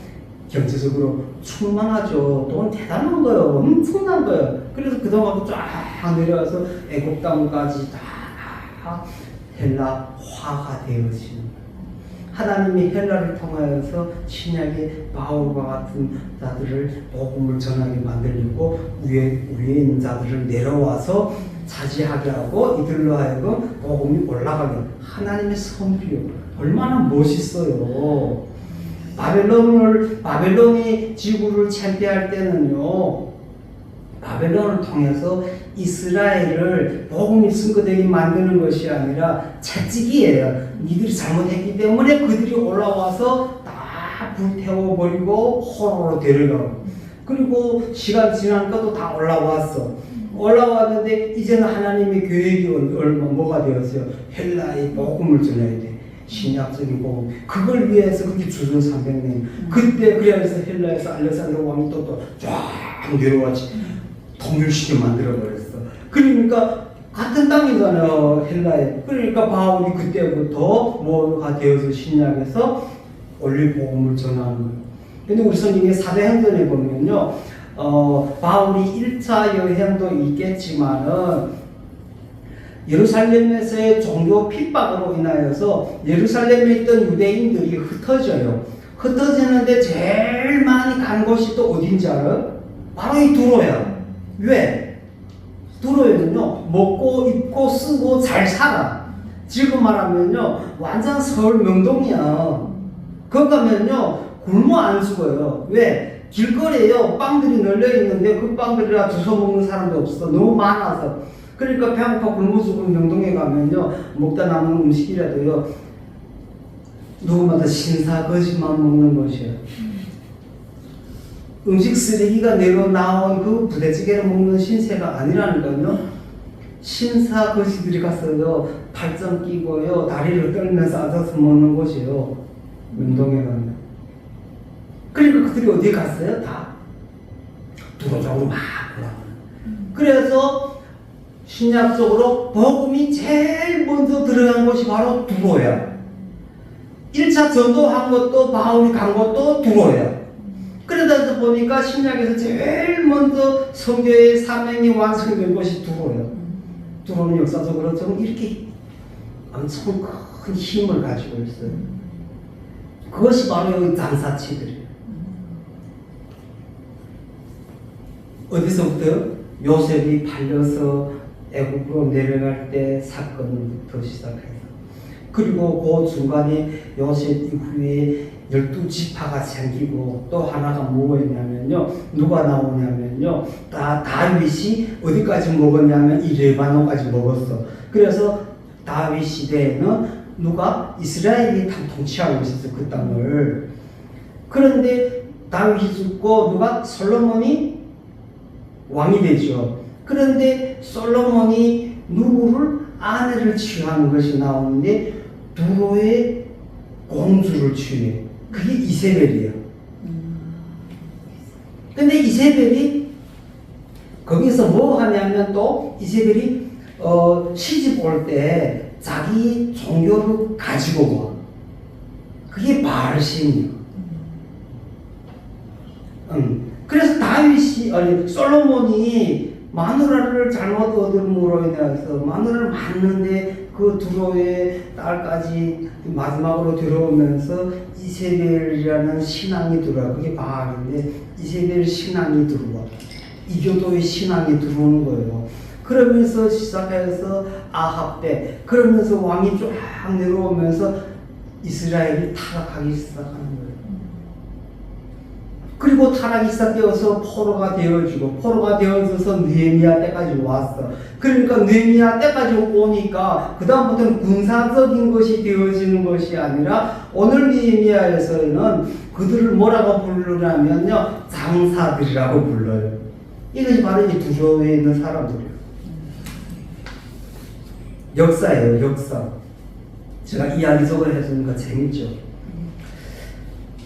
경제적으로 충만하죠. 돈 대단한 거예요. 엄청난 거예요. 그래서 그 돈하고 쫙 내려와서 애국 땅까지 다 헬라화가 되어지는 거예요. 하나님이 헬라를 통하여서 신약의 바울과 같은 자들을 복음을 전하게 만들고 위에 있는 자들을 내려와서 차지하게 하고 이들로 하여금 복음이 올라가게 하나님의 선비요. 얼마나 멋있어요. 바벨론이 지구를 창피할 때는요, 바벨론을 통해서 이스라엘을 복음이 증거되게 만드는 것이 아니라 채찍이에요. 니들이 잘못했기 때문에 그들이 올라와서 다 불태워버리고 호로로 데려가고, 그리고 시간 지나니까 또 다 올라왔는데 이제는 하나님의 계획이 뭐가 되었어요? 헬라의 복음을 전해야 돼. 신약적인 복음. 그걸 위해서 그게 주전 300년. 그때 그래서 헬라에서 알렉산더 왕이 쫙 내려왔지. 통일시켜 만들어버렸어. 그러니까 같은 땅이잖아요, 헬라에. 그러니까 바울이 그때부터 뭐가 되어서 신약에서 올릴 복음을 전하는 거예요. 근데 우리 성경의 사도행전에 보면요, 바울이 1차 여행도 있겠지만은 예루살렘에서의 종교 핍박으로 인하여서 예루살렘에 있던 유대인들이 흩어져요. 흩어지는데 제일 많이 간 곳이 또 어딘지 알아요? 바로 이 두로야. 왜? 두로에는요, 먹고 입고 쓰고 잘 살아. 지금 말하면요, 완전 서울 명동이야. 거기 가면요, 굶어 안 죽어요. 왜? 길거리에요, 빵들이 널려 있는데 그 빵들이라 주워 먹는 사람도 없어. 너무 많아서. 그러니까 배고파 굶어 죽은 명동에 가면요, 먹다 남은 음식이라도요, 누구마다 신사거지만 먹는 것이에요. 음식 쓰레기가 내려 나온 그 부대찌개를 먹는 신세가 아니라니까요. 신사거지들이 가서요, 팔짱 끼고요, 다리를 떨면서 앉아서 먹는 곳이에요. 명동에 가면. 그러니까 그들이 어디에 갔어요? 다 두로적으로 막 올라오는. 그래서 신약적으로 복음이 제일 먼저 들어간 곳이 바로 두로야. 1차 전도한 것도 바울이 간 것도 두로야. 그러다 보니까 신약에서 제일 먼저 성교의 사명이 완성된 것이 두로야. 두로는 역사적으로 좀 이렇게 엄청 큰 힘을 가지고 있어요. 그것이 바로 여기 장사치들이에요. 어디서부터? 요셉이 팔려서 애국으로 내려갈 때 사건부터 시작해서, 그리고 그 중간에 요셉 이후에 12지파가 생기고, 또 하나가 뭐였냐면요, 누가 나오냐면요, 다윗이 어디까지 먹었냐면 이 레바논까지 먹었어. 그래서 다윗 시대에는 누가? 이스라엘이 통치하고 있었어, 그 땅을. 그런데 다윗이 죽고 누가? 솔로몬이 왕이 되죠. 그런데 솔로몬이 누구를? 아내를 취하는 것이 나오는데 두로의 공주를 취해. 그게 이세벨이에요. 근데 이세벨이 거기서 뭐 하냐면, 또 이세벨이 시집 올 때 자기 종교를 가지고 와. 그게 바알신이에요. 그래서 솔로몬이 마누라를 잘못 얻음으로 인해서 마누라를 맞는데 그 두로의 딸까지 마지막으로 들어오면서 이세벨이라는 신앙이 들어와. 그게 바알인데 이세벨 신앙이 들어와. 이교도의 신앙이 들어오는 거예요. 그러면서 시작해서 아합 때, 그러면서 왕이 쫙 내려오면서 이스라엘이 타락하기 시작하는 거예요. 그리고 타락이 시작되어서 포로가 되어지고, 포로가 되어져서 느헤미야 때까지 왔어. 그러니까 느헤미야 때까지 오니까 그 다음부터는 군사적인 것이 되어지는 것이 아니라, 오늘 느헤미야에서는 그들을 뭐라고 부르냐면요, 장사들이라고 불러요. 이것이 바로 이 두로에 있는 사람들이에요. 역사예요, 역사. 제가 이야기적으로 해주니까 재밌죠.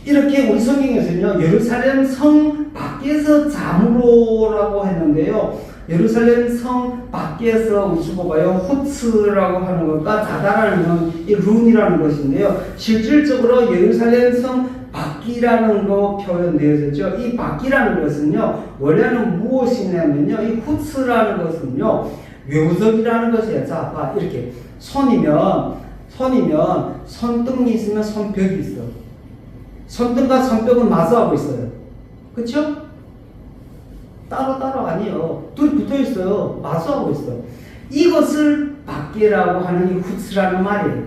이렇게 우리 성경에서는요, 예루살렘 성 밖에서 자무로라고 했는데요, 예루살렘 성 밖에서 우주보가요, 후츠라고 하는 것과 자다라는 건 이 룬이라는 것인데요, 실질적으로 예루살렘 성 밖이라는 거 표현되어졌죠. 이 밖이라는 것은요, 원래는 무엇이냐면요, 이 후츠라는 것은요, 외부적이라는 것이에요. 자, 봐, 이렇게 손이면 손등이 있으면 손뼉이 있어. 손등과 손뼉은 마주하고 있어요. 그쵸? 따로따로 아니에요. 둘이 붙어 있어요. 마주하고 있어요. 이것을 밖에라고 하는 이 후츠라는 말이에요.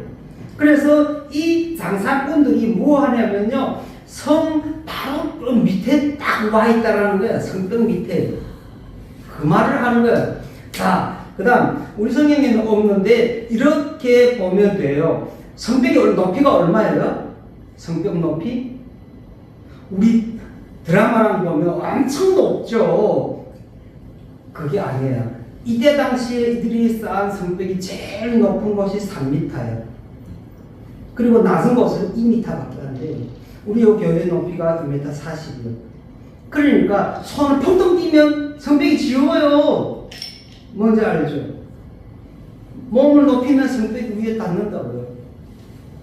그래서 이 장사꾼들이 뭐 하냐면요, 성 바로 밑에 딱 와 있다라는 거야. 성벽 밑에. 그 말을 하는 거야. 자, 그 다음 우리 성경에는 없는데 이렇게 보면 돼요. 성벽의 높이가 얼마예요? 성벽 높이? 우리 드라마랑 보면 엄청 높죠. 그게 아니에요. 이때 당시에 이들이 쌓은 성벽이 제일 높은 곳이 3m예요. 그리고 낮은 곳은 2m밖에 안 돼요. 우리 교회 높이가 2m 40이요. 그러니까 손을 펑펑 뛰면 성벽이 지워요. 뭔지 알죠? 몸을 높이면 성벽 위에 닿는다고요.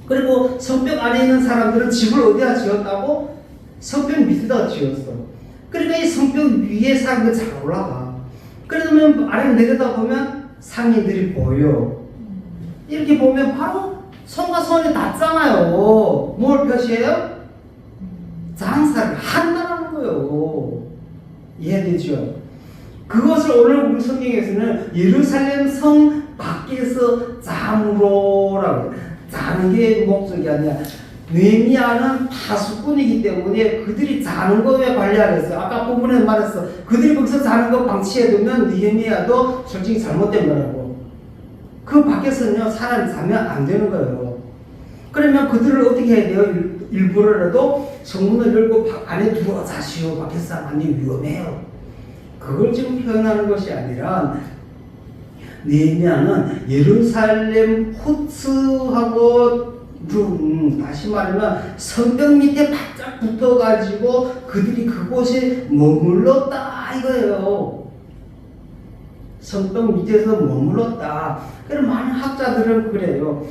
그리고 성벽 안에 있는 사람들은 집을 어디다 지었다고? 성벽 밑에다 지었어. 그러니까 이 성벽 위에 사람들 잘 올라가. 그러면 아래 내려다보면 상인들이 보여. 이렇게 보면 바로 손과 손이 닿잖아요. 뭘 표시해요? 장사를 한다는 거예요. 이해되죠? 그것을 오늘 우리 성경에서는 예루살렘 성 밖에서 잠으로라고 해요. 자는 게 목적이 아니야. 느헤미야는 파수꾼이기 때문에 그들이 자는 거에 관리하겠어요. 아까 부분에 말했어. 그들이 거기서 자는 거 방치해두면 느헤미야도 솔직히 잘못된 거라고. 그 밖에서는요, 사람이 자면 안 되는 거예요. 그러면 그들을 어떻게 해야 돼요? 일부러라도 성문을 열고 안에 들어와 자시오. 밖에서 자면 위험해요. 그걸 지금 표현하는 것이 아니라 느헤미야는 예루살렘 후츠하고 다시 말하면 성벽 밑에 바짝 붙어가지고 그들이 그곳에 머물렀다 이거예요. 성벽 밑에서 머물렀다. 그럼 많은 학자들은 그래요.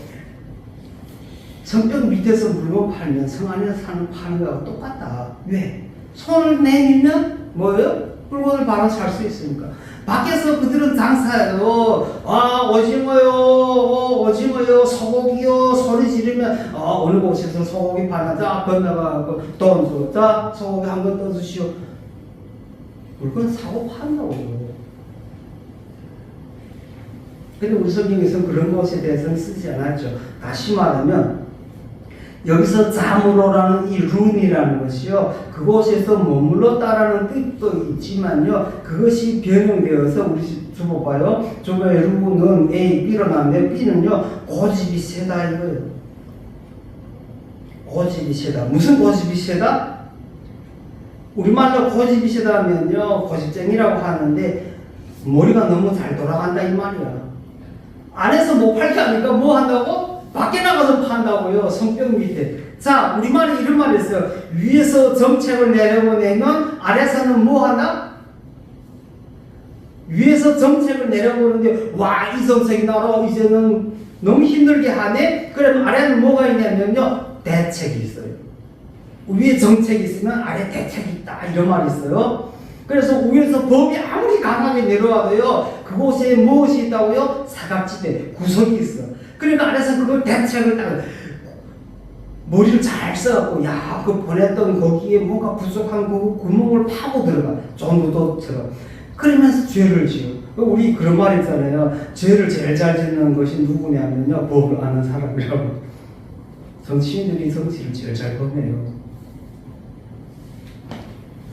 성벽 밑에서 물건 팔면 성 안에서 파는 거하고 똑같다. 왜? 손을 내밀면 뭐예요? 물건을 바로 살 수 있으니까. 밖에서 그들은 장사예요. 아, 오징어요, 오징어요, 소고기요, 소리 지르면, 어느 곳에서 소고기 파나, 자, 건너가고, 돈 줘, 자, 소고기 한 번 떠주시오. 물건 사고 판다고요. 근데 우리 성경에서는 그런 것에 대해서는 쓰지 않았죠. 다시 말하면, 여기서 잠으로라는 이 룸이라는 것이요, 그곳에서 머물렀다라는 뜻도 있지만요, 그것이 변형되어서 우리 주보 봐요. 주보의 룸은 A, B로 나는데 B는요, 고집이 세다 이거예요. 고집이 세다. 무슨 고집이 세다? 우리말로 고집이 세다면요, 고집쟁이라고 하는데 머리가 너무 잘 돌아간다 이 말이야. 안에서 못 팔게 하니까 뭐 한다고? 밖에 나가서 판다고요. 성벽 밑에. 자, 우리말에 이런 말이 있어요. 위에서 정책을 내려보내면 아래서는 뭐 하나? 위에서 정책을 내려보는데 와, 이 정책이 나로 이제는 너무 힘들게 하네? 그럼 아래는 뭐가 있냐면요, 대책이 있어요. 위에 정책이 있으면 아래 대책이 있다 이런 말이 있어요. 그래서 위에서 법이 아무리 강하게 내려와도요, 그곳에 무엇이 있다고요? 사각지대, 구석이 있어. 그러니까 아래서 그걸 대책을 딱 머리를 잘 써갖고, 야, 그 보냈던 거기에 뭔가 부족한 그 구멍을 파고 들어가. 전부도처럼. 그러면서 죄를 지어. 우리 그런 말 있잖아요. 죄를 제일 잘 짓는 것이 누구냐면요, 법을 아는 사람이라고. 정치인들이 정치를 제일 잘 범해요.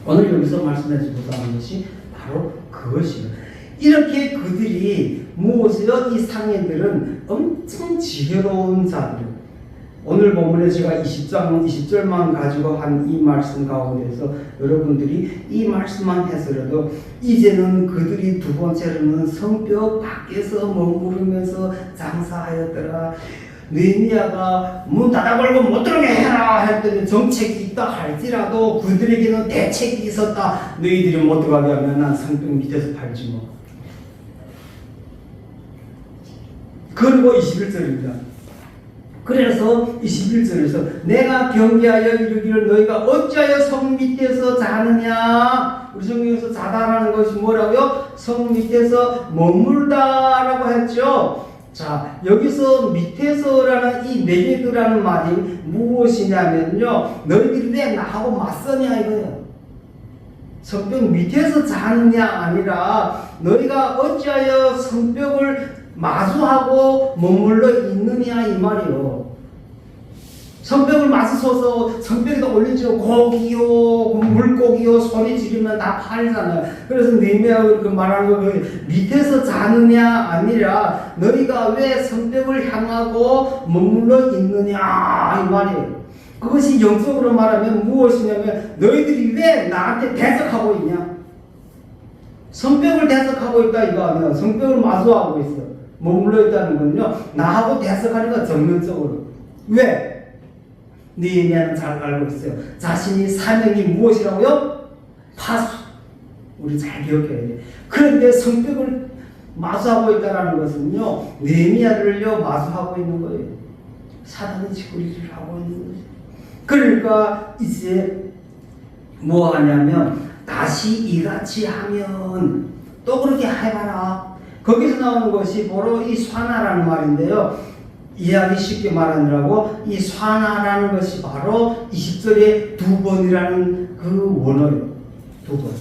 오늘 여기서 말씀해주고자 하는 것이 바로 그것이에요. 이렇게 그들이 무엇이요? 이 상인들은 엄청 지혜로운 자들. 오늘 본문에 제가 20절만 가지고 한 이 말씀 가운데서 여러분들이 이 말씀만 해서라도 이제는 그들이 두 번째로는 성벽 밖에서 머무르면서 장사하였더라. 느헤미야가 문 닫아 걸고 못 들어오게 해라 했더니 정책이 있다 할지라도 그들에게는 대책이 있었다. 너희들이 못 들어가게 하면 난 성벽 밑에서 팔지 뭐. 그리고 21절입니다. 그래서 21절에서 내가 경계하여 이르기를 너희가 어찌하여 성 밑에서 자느냐. 우리 성경에서 자다라는 것이 뭐라고요? 성 밑에서 머물다라고 했죠. 자, 여기서 밑에서라는 이 네게드라는 말이 무엇이냐면요, 너희들이 왜 나하고 맞서냐 이거예요. 성벽 밑에서 자느냐 아니라 너희가 어찌하여 성벽을 마주하고 머물러 있느냐 이 말이요. 성벽을 마주서서 성벽에다 올리죠. 고기요, 물고기요, 소리 지르면 다 팔잖아요. 그래서 느헤미야가 그 말하는 거 밑에서 자느냐 아니라 너희가 왜 성벽을 향하고 머물러 있느냐 이 말이에요. 그것이 영적으로 말하면 무엇이냐면 너희들이 왜 나한테 대적하고 있냐? 성벽을 대적하고 있다 이거 아니야. 성벽을 마주하고 있어. 머물러 있다는 건요. 나하고 대적하니까 정면적으로. 왜? 느헤미야는 잘 알고 있어요. 자신이 사명이 무엇이라고요? 파수. 우리 잘 기억해야 돼. 그런데 성벽을 마주하고 있다는 것은요. 느헤미야를요 마주하고 있는 거예요. 사단이 짓거리를 하고 있는 거죠. 그러니까 이제 뭐 하냐면 다시 이같이 하면 또 그렇게 해봐라. 거기서 나오는 것이 바로 이 쇠나라는 말인데요. 이해하기 쉽게 말하느라고 이 쇠나라는 것이 바로 20절에 두 번이라는 그 원어예요. 두 번.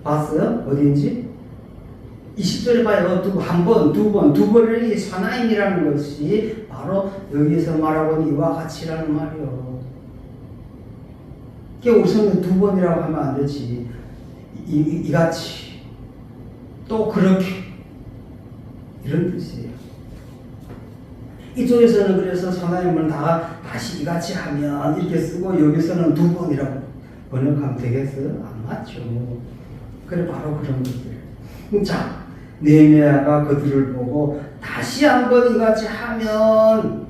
봤어요? 어디인지? 20절에 봐요. 한 번, 두 번, 두 번을 이 쇠나임이라는 것이 바로 여기서 말하고 있는 이와 같이라는 말이요. 그게 우선은 두 번이라고 하면 안 되지. 이같이. 또 그렇게. 이런 뜻이에요. 이쪽에서는 그래서 쇠나임을 다시 이같이 하면 이렇게 쓰고 여기서는 두 번이라고 번역하면 되겠어요? 안 맞죠. 그래, 바로 그런 것들. 자, 느헤미야가 그들을 보고 다시 한번 이같이 하면,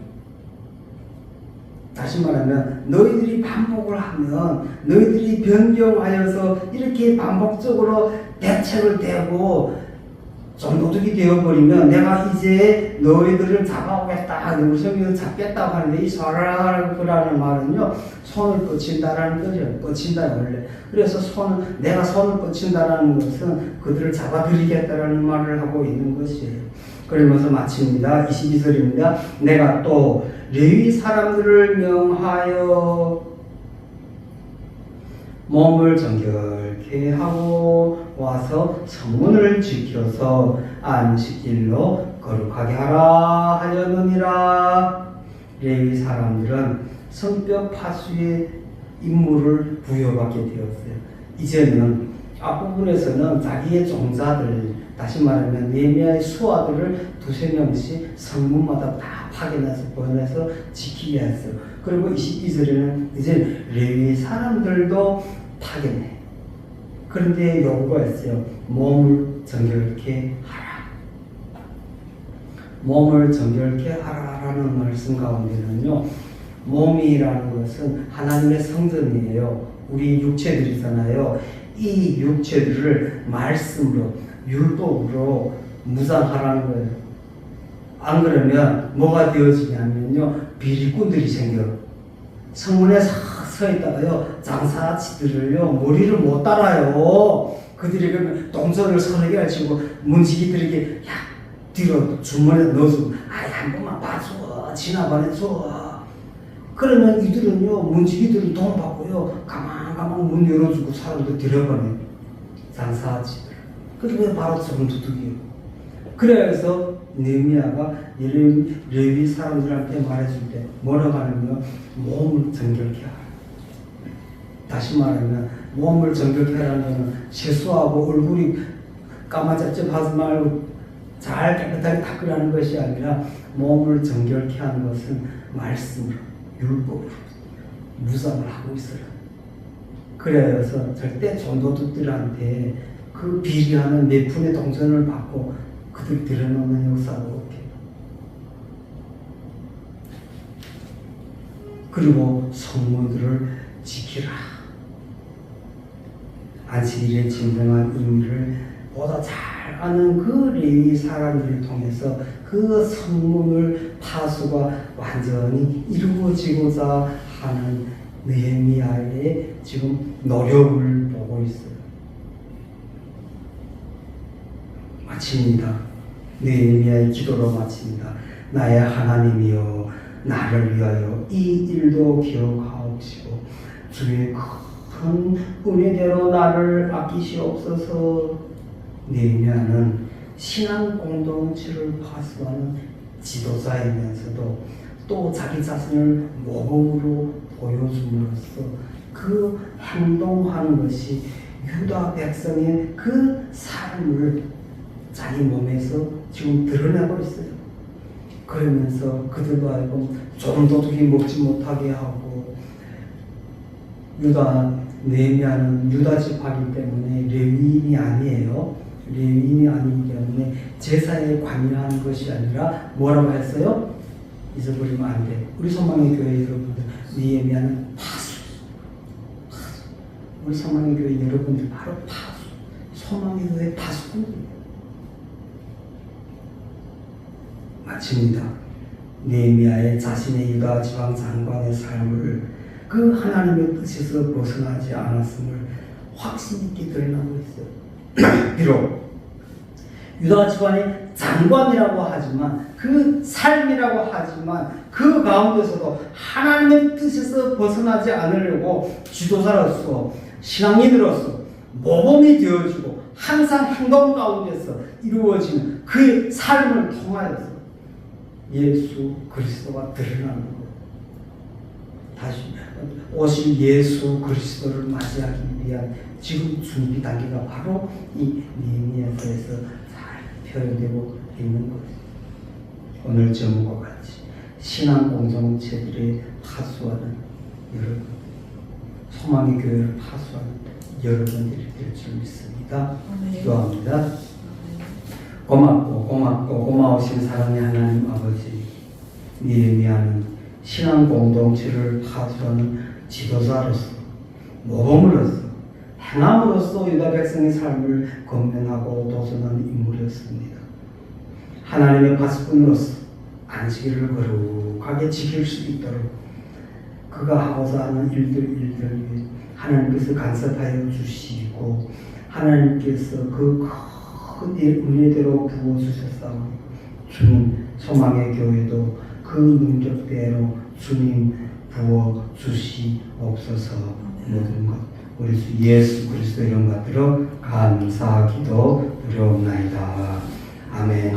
다시 말하면 너희들이 반복을 하면, 너희들이 변경하여서 이렇게 반복적으로 대책을 대고 좀 도둑이 되어버리면 내가 이제 너희들을 잡아오겠다. 우리 성경에서 잡겠다고 하는데 이 서라라는 말은요. 손을 뻗친다라는 거죠. 뻗친다 원래. 그래서 내가 손을 뻗친다라는 것은 그들을 잡아들이겠다라는 말을 하고 있는 것이에요. 그러면서 마칩니다. 22절입니다. 내가 또 레위 사람들을 명하여 몸을 정결케 하고 와서 성문을 지켜서 안식일로 거룩하게 하라 하였느니라. 레위 사람들은 성벽 파수의 임무를 부여받게 되었어요. 이제는 앞부분에서는 자기의 종자들, 다시 말하면 느헤미야의 수하들을 두세 명씩 성문마다 다 파견해서 보내서 지키게 했어요. 그리고 22절에는 이제 레위 사람들도 파견해. 그런데 요구가 있어요. 몸을 정결케 하라. 몸을 정결케 하라라는 말씀 가운데는요. 몸이라는 것은 하나님의 성전이에요. 우리 육체들이잖아요. 이 육체들을 말씀으로, 율법으로 무장하라는 거예요. 안 그러면 뭐가 되어지냐면요. 비리꾼들이 생겨. 성문에 서 있다가요. 장사치들을요. 머리를 못 따라요. 그들이 그러면 동전을 서너 개를 치고 문지기들에게 야 뒤로 주머니에 넣어주고 아이 한 번만 봐줘. 지나봐줘. 그러면 이들은요. 문지기들은 돈 받고요. 가만 문 열어주고 사람들 들여보내요. 장사치들. 그게 바로 정두둑이에요. 그래서 느헤미야가 레위 사람들한테 말해줄 때 뭐라고 하냐면 몸을 정결케 하라. 다시 말하면 몸을 정결케 하라는 세수하고 얼굴이 까마잡잡하지 말고 잘 깨끗하게 닦으라는 것이 아니라 몸을 정결케 하는 것은 말씀으로, 율법으로 무장을 하고 있어요. 그래서 절대 전도둑들한테 그 비리하는 몇 푼의 동전을 받고 그들 들여놓는 역사도 없게. 그리고 성문들을 지키라. 안식일의 진정한 의미를 보다 잘 아는 그 레위 사람들을 통해서 그 성문을 파수가 완전히 이루어지고자 하는 느헤미야의 지금 노력을 보고 있어요. 마칩니다. 느헤미야의 기도로 마칩니다. 나의 하나님이여 나를 위하여 이 일도 기억하옵시고 주의 큰 은혜대로 나를 아끼시옵소서. 느헤미야는 신앙 공동체를 파수하는 지도자이면서도 또 자기 자신을 모범으로 보여줌으로써 그 행동하는 것이 유다 백성의 그 삶을 자기 몸에서 지금 드러내고 있어요. 그러면서 그들도 알고 조금 도둑이 먹지 못하게 하고, 느헤미야는 유다 지파이기 때문에 레위인이 아니에요. 레위인이 아니기 때문에 제사에 관여하는 것이 아니라 뭐라고 했어요? 잊어버리면 안 돼. 우리 소망의 교회 여러분들, 느헤미야는 파수. 우리 소망의 교회 여러분들 바로 파수. 소망의 교회 파수꾼입니다. 마칩니다. 느헤미야의 자신의 유다 지방 장관의 삶을 그 하나님의 뜻에서 벗어나지 않았음을 확신 있게 드러나고 있어요. 비록 유다 지방의 장관이라고 하지만, 그 삶이라고 하지만, 그 가운데서도 하나님의 뜻에서 벗어나지 않으려고 지도자로서, 신앙인으로서 모범이 되어지고 항상 행동 가운데서 이루어지는 그의 삶을 통하여서 예수 그리스도가 드러나는 것. 다시 오실 예수 그리스도를 맞이하기 위한 지금 준비 단계가 바로 이 느헤미야서에서 잘 표현되고 있는 것입니다. 오늘 제목과 같이 신앙 공동체들의 파수하는 여러분, 소망의 교회를 파수하는 여러분들이 될 줄 믿습니다. 기도합니다. 고마우신 사랑의 하나님 아버지, 느헤미야는 신앙 공동체를 파수하는 지도자로서, 모범으로서, 행함으로써 유다 백성의 삶을 건면하고 도전하는 인물이었습니다. 하나님의 파수꾼으로서 안식일을 거룩하게 지킬 수 있도록 그가 하고자 하는 일들 하나님께서 간섭하여 주시고, 하나님께서 그 큰 은혜대로 부어주셨사오니 주님, 소망의 교회도 그 능력대로 주님 부어주시옵소서. 모든 것 우리 주 예수 그리스도 이름 받들어 감사기도 드려옵나이다. 아멘.